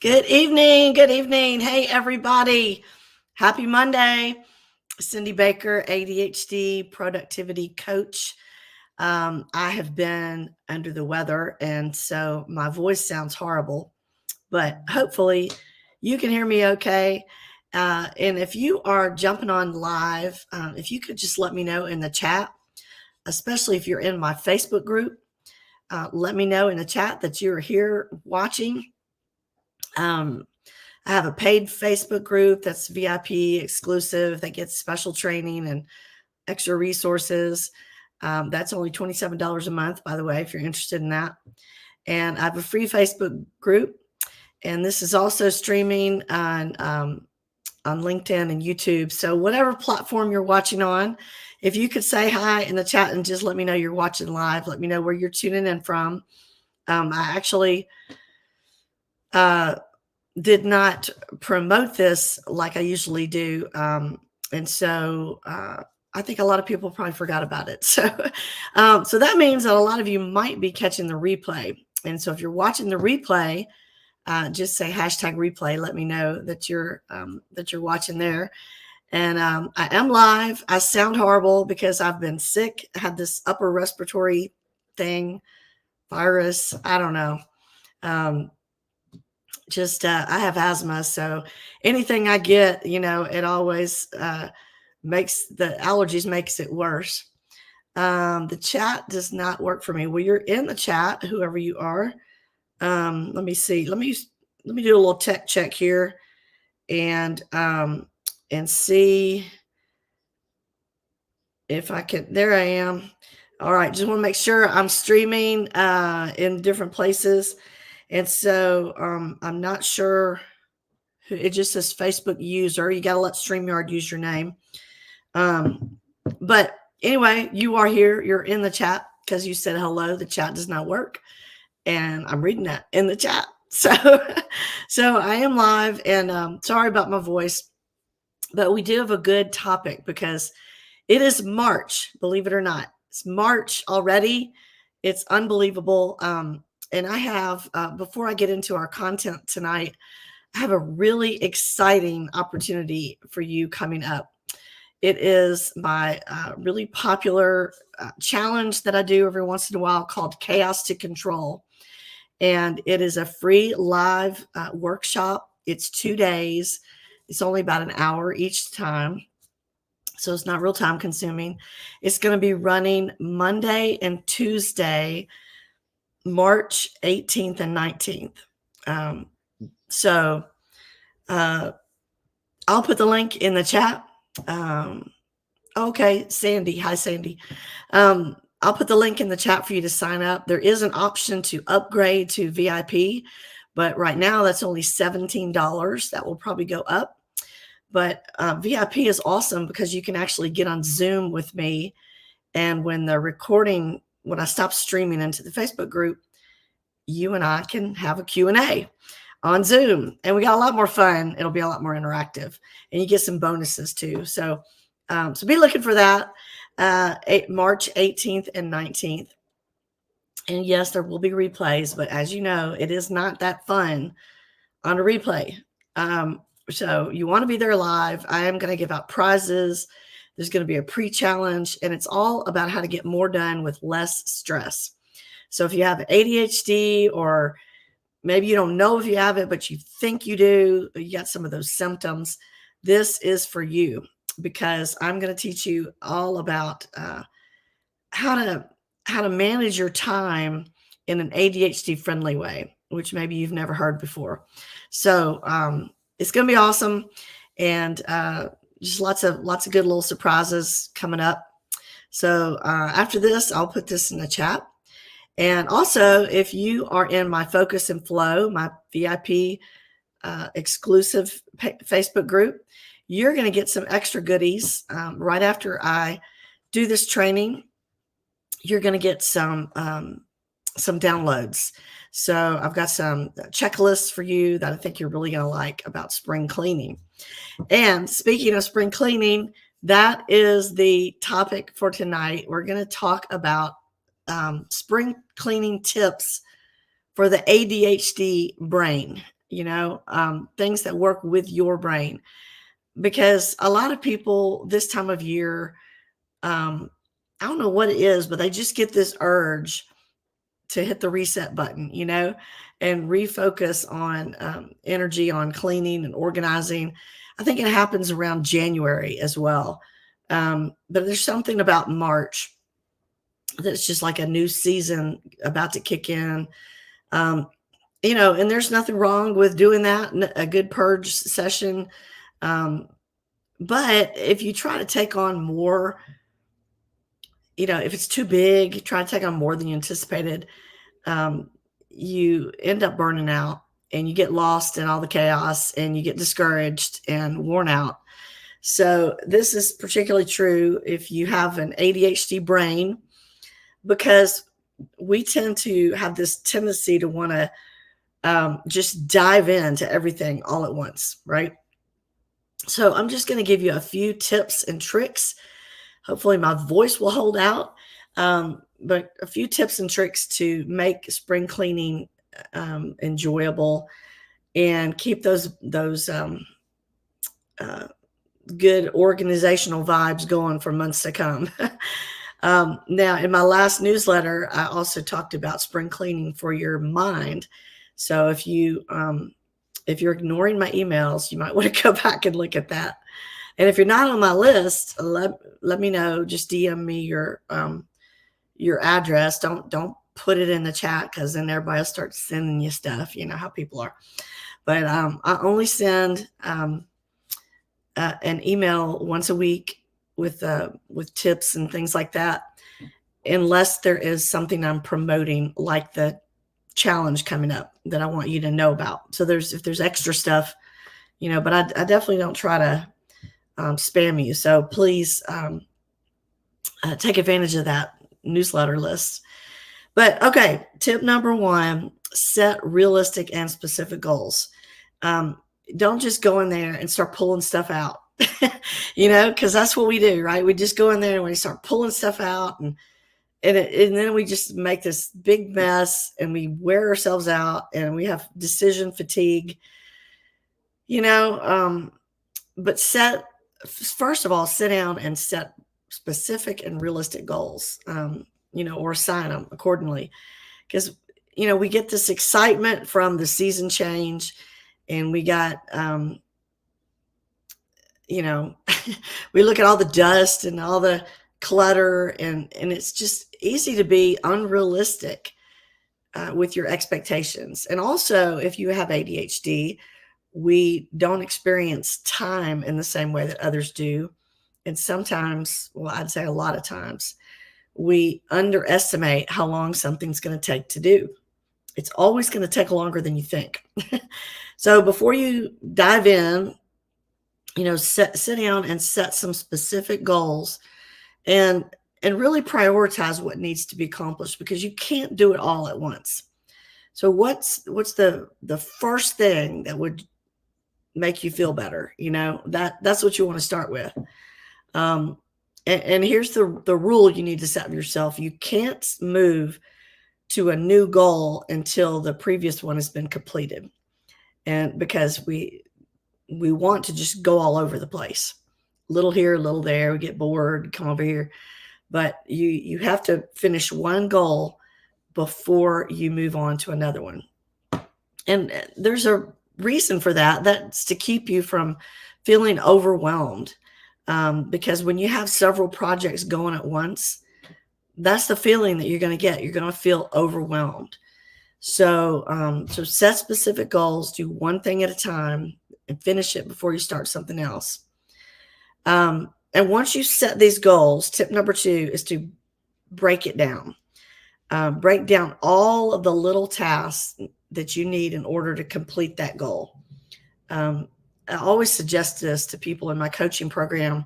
Good evening. Good evening. Hey, everybody. Happy Monday. Cindy Baker, ADHD productivity coach. I have been under the weather, and so my voice sounds horrible, but hopefully you can hear me okay. And if you are jumping on live, if you could just let me know in the chat, especially if you're in my Facebook group, let me know in the chat that you're here watching. I have a paid Facebook group that's VIP exclusive that gets special training and extra resources. That's only $27 a month, by the way, if you're interested in that. And I have a free Facebook group, and this is also streaming on LinkedIn and YouTube. So whatever platform you're watching on, if you could say hi in the chat and just let me know you're watching live, let me know where you're tuning in from. I actually did not promote this like I usually do. And so I think a lot of people probably forgot about it. So that means that a lot of you might be catching the replay. And so if you're watching the replay, just say hashtag replay. Let me know that you're watching there. And I am live. I sound horrible because I've been sick. I had this upper respiratory thing, virus. I don't know. I have asthma, so anything I get, it always makes it worse. The chat does not work for me. Well, you're in the chat, whoever you are. Let me see. Let me do a little tech check here and see if I can. There I am. All right. Just want to make sure I'm streaming in different places. And so I'm not sure. It just says Facebook user. You got to let StreamYard use your name. But anyway, you are here. You're in the chat because you said hello. The chat does not work. And I'm reading that in the chat. So I am live, and sorry about my voice. But we do have a good topic because it is March, believe it or not. It's March already. It's unbelievable. And I have, before I get into our content tonight, I have a really exciting opportunity for you coming up. It is my really popular challenge that I do every once in a while called Chaos to Control. And it is a free live workshop. It's 2 days. It's only about an hour each time. So it's not real time consuming. It's going to be running Monday and Tuesday, March 18th and 19th. I'll put the link in the chat. Okay, Sandy. Hi, Sandy. I'll put the link in the chat for you to sign up. There is an option to upgrade to VIP, but right now that's only $17. That will probably go up. But VIP is awesome because you can actually get on Zoom with me. And when I stop streaming into the Facebook group, you and I can have a Q&A on Zoom. And we got a lot more fun. It'll be a lot more interactive. And you get some bonuses too. So be looking for that March 18th and 19th. And yes, there will be replays. But as you know, it is not that fun on a replay. So you want to be there live. I am going to give out prizes. There's going to be a pre-challenge, and it's all about how to get more done with less stress. So if you have ADHD, or maybe you don't know if you have it, but you think you do, you got some of those symptoms, this is for you, because I'm going to teach you all about how to manage your time in an ADHD friendly way, which maybe you've never heard before. So it's going to be awesome. And just lots of good little surprises coming up. So after this, I'll put this in the chat. And also, if you are in my Focus and Flow, my VIP exclusive Facebook group, you're going to get some extra goodies right after I do this training. You're going to get some downloads. So I've got some checklists for you that I think you're really going to like about spring cleaning. And speaking of spring cleaning, that is the topic for tonight. We're going to talk about spring cleaning tips for the ADHD brain. things that work with your brain. Because a lot of people this time of year, um, I don't know what it is, but they just get this urge to hit the reset button, and refocus on energy on cleaning and organizing. I think it happens around January as well. But there's something about March that's just like a new season about to kick in. Um, and there's nothing wrong with doing that, a good purge session. Um, but if you try to take on more, if it's too big, try to take on more than you anticipated, um, you end up burning out and you get lost in all the chaos and you get discouraged and worn out. So this is particularly true if you have an ADHD brain, because we tend to have this tendency to want to just dive into everything all at once, right? So I'm just going to give you a few tips and tricks. Hopefully my voice will hold out. But a few tips and tricks to make spring cleaning enjoyable and keep those good organizational vibes going for months to come. Now, in my last newsletter, I also talked about spring cleaning for your mind. So if you're ignoring my emails, you might want to go back and look at that. And if you're not on my list, let me know. Just DM me your address. Don't put it in the chat, because then everybody will start sending you stuff. You know how people are. But I only send an email once a week with tips and things like that, unless there is something I'm promoting, like the challenge coming up that I want you to know about. So if there's extra stuff, but I definitely don't try to spam you. So please take advantage of that newsletter list. But okay, tip number 1, set realistic and specific goals. Don't just go in there and start pulling stuff out, because that's what we do, right? We just go in there and we start pulling stuff out, and then we just make this big mess and we wear ourselves out and we have decision fatigue, but first of all, sit down and set specific and realistic goals, or assign them accordingly. Because, we get this excitement from the season change, and we got, we look at all the dust and all the clutter, and it's just easy to be unrealistic with your expectations. And also, if you have ADHD, we don't experience time in the same way that others do. And sometimes, well, I'd say a lot of times, we underestimate how long something's going to take to do. It's always going to take longer than you think. So before you dive in, sit down and set some specific goals, and really prioritize what needs to be accomplished, because you can't do it all at once. So what's the first thing that would make you feel better? That's what you want to start with. And here's the rule you need to set for yourself. You can't move to a new goal until the previous one has been completed. And because we want to just go all over the place, little here, little there, we get bored, come over here. But you have to finish one goal before you move on to another one. And there's a reason for that. That's to keep you from feeling overwhelmed. Because when you have several projects going at once, that's the feeling that you're going to get. You're going to feel overwhelmed. So set specific goals, do one thing at a time, and finish it before you start something else. And once you set these goals, tip number 2 is to break it down. Break down all of the little tasks that you need in order to complete that goal. I always suggest this to people in my coaching program.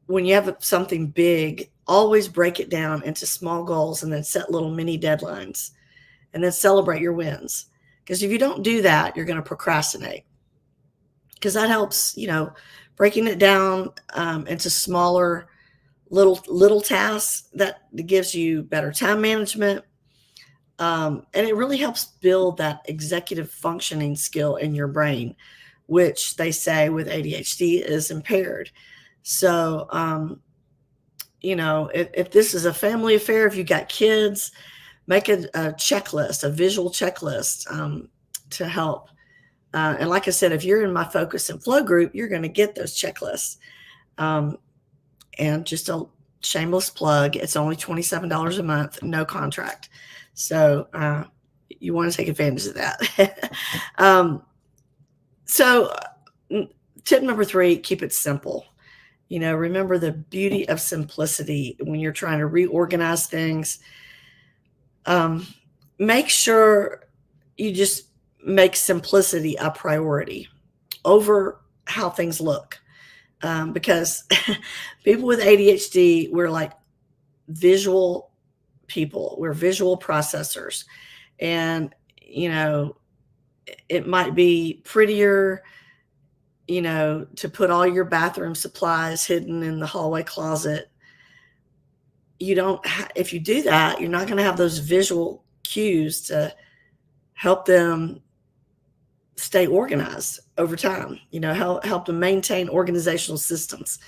When you have something big, always break it down into small goals and then set little mini deadlines, and then celebrate your wins. Because if you don't do that, you're going to procrastinate. Because that helps, breaking it down into smaller little tasks, that gives you better time management. And it really helps build that executive functioning skill in your brain, which they say with ADHD is impaired. So, if this is a family affair, if you got kids, make a checklist, a visual checklist, to help. And like I said, if you're in my focus and flow group, you're going to get those checklists. Um, and just a shameless plug, it's only $27 a month, no contract. So you want to take advantage of that. um, so tip number 3, keep it simple. Remember the beauty of simplicity when you're trying to reorganize things. Make sure you just make simplicity a priority over how things look. Because people with ADHD, we're like visual people, we're visual processors. And, it might be prettier, to put all your bathroom supplies hidden in the hallway closet. If you do that, you're not going to have those visual cues to help them stay organized over time, help them maintain organizational systems.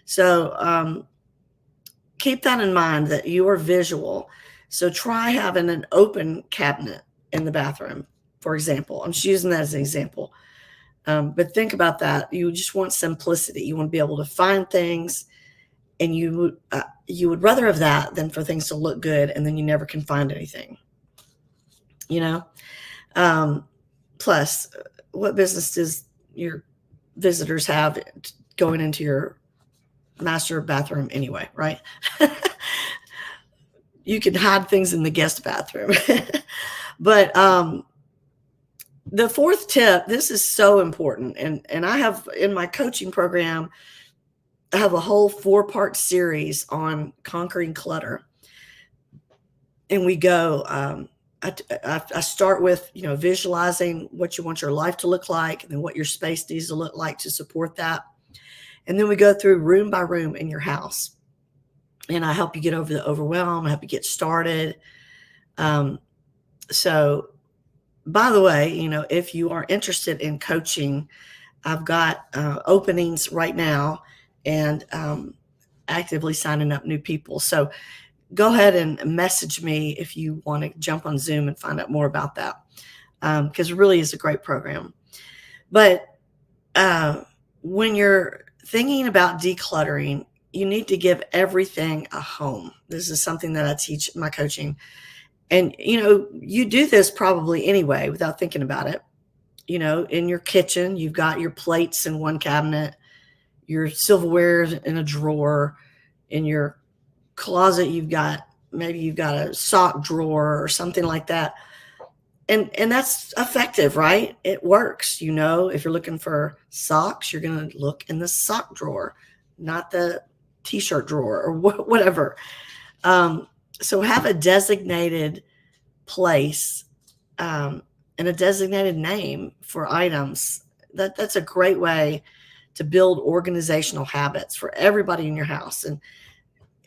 So keep that in mind, that you are visual. So try having an open cabinet in the bathroom, for example. I'm just using that as an example. But think about that. You just want simplicity. You want to be able to find things, and you would rather have that than for things to look good and then you never can find anything. Plus, what business does your visitors have going into your master bathroom anyway, right? You can hide things in the guest bathroom. But the 4th tip, this is so important. And I have in my coaching program, I have a whole 4-part series on conquering clutter. And we go, I start with, visualizing what you want your life to look like, and then what your space needs to look like to support that. And then we go through room by room in your house. And I help you get over the overwhelm. I help you get started. So, by the way, if you are interested in coaching, I've got openings right now, and actively signing up new people. So go ahead and message me if you want to jump on Zoom and find out more about that, because it really is a great program. But when you're thinking about decluttering, you need to give everything a home. This is something that I teach in my coaching. And, you do this probably anyway without thinking about it. In your kitchen, you've got your plates in one cabinet, your silverware in a drawer. In your closet, you've got a sock drawer or something like that. And that's effective, right? It works. If you're looking for socks, you're going to look in the sock drawer, not the t-shirt drawer or whatever. So have a designated place, and a designated name for items. That's a great way to build organizational habits for everybody in your house. And,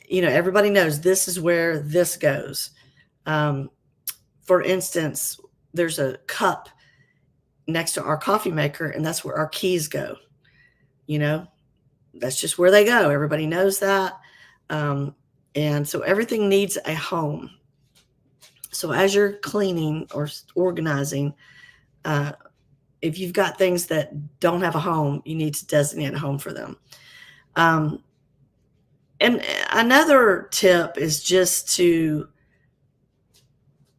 everybody knows this is where this goes. For instance, there's a cup next to our coffee maker, and that's where our keys go. That's just where they go. Everybody knows that. And so everything needs a home. So as you're cleaning or organizing, if you've got things that don't have a home, you need to designate a home for them. And another tip is just to,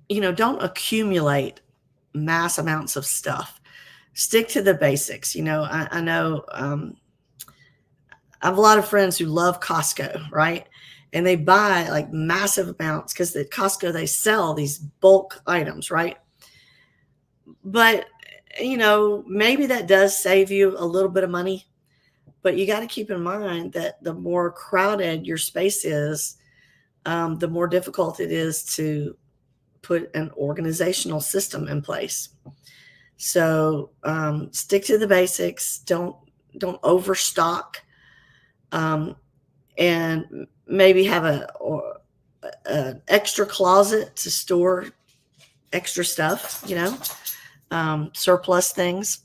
don't accumulate mass amounts of stuff. Stick to the basics. I know I have a lot of friends who love Costco, right? And they buy like massive amounts because at Costco, they sell these bulk items, right? But, maybe that does save you a little bit of money. But you got to keep in mind that the more crowded your space is, the more difficult it is to put an organizational system in place. So stick to the basics. Don't overstock, and maybe have an extra closet to store extra stuff, surplus things.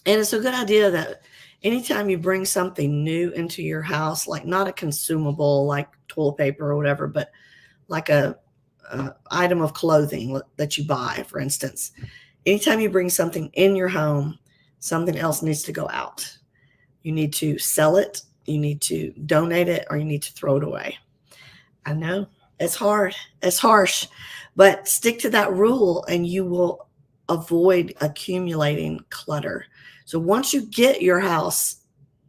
And it's a good idea that anytime you bring something new into your house, like not a consumable like toilet paper or whatever, but like a item of clothing that you buy, for instance, anytime you bring something in your home, something else needs to go out. You need to sell it, you need to donate it, or you need to throw it away. I know it's hard, it's harsh, but stick to that rule and you will avoid accumulating clutter. So once you get your house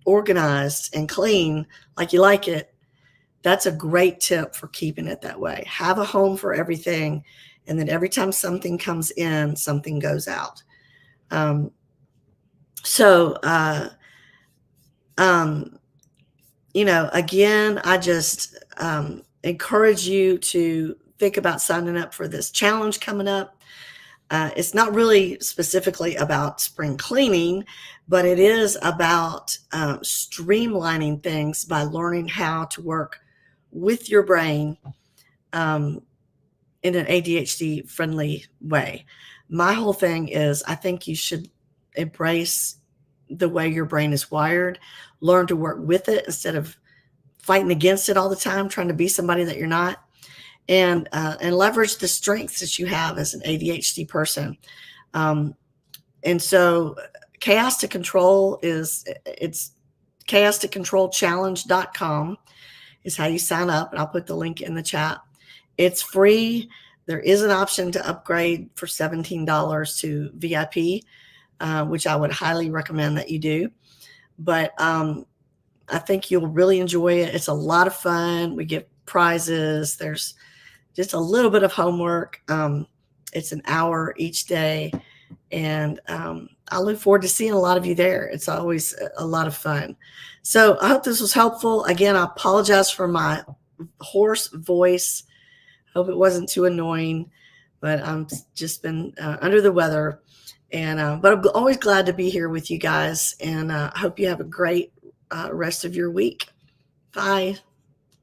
organized and clean like you like it, that's a great tip for keeping it that way. Have a home for everything, and then every time something comes in, something goes out. Um, so, again, I just encourage you to think about signing up for this challenge coming up. It's not really specifically about spring cleaning, but it is about streamlining things by learning how to work with your brain in an ADHD friendly way. My whole thing is I think you should embrace the way your brain is wired, learn to work with it instead of fighting against it all the time, trying to be somebody that you're not, and leverage the strengths that you have as an ADHD person. And so Chaos to Control it's chaos2controlchallenge.com is how you sign up, and I'll put the link in the chat. It's free. There is an option to upgrade for $17 to VIP, which I would highly recommend that you do. But I think you'll really enjoy it. It's a lot of fun. We give prizes. There's just a little bit of homework. It's an hour each day. And I look forward to seeing a lot of you there. It's always a lot of fun. So I hope this was helpful. Again, I apologize for my hoarse voice. Hope it wasn't too annoying, but I'm just been under the weather. And but I'm always glad to be here with you guys. And I hope you have a great rest of your week. Bye.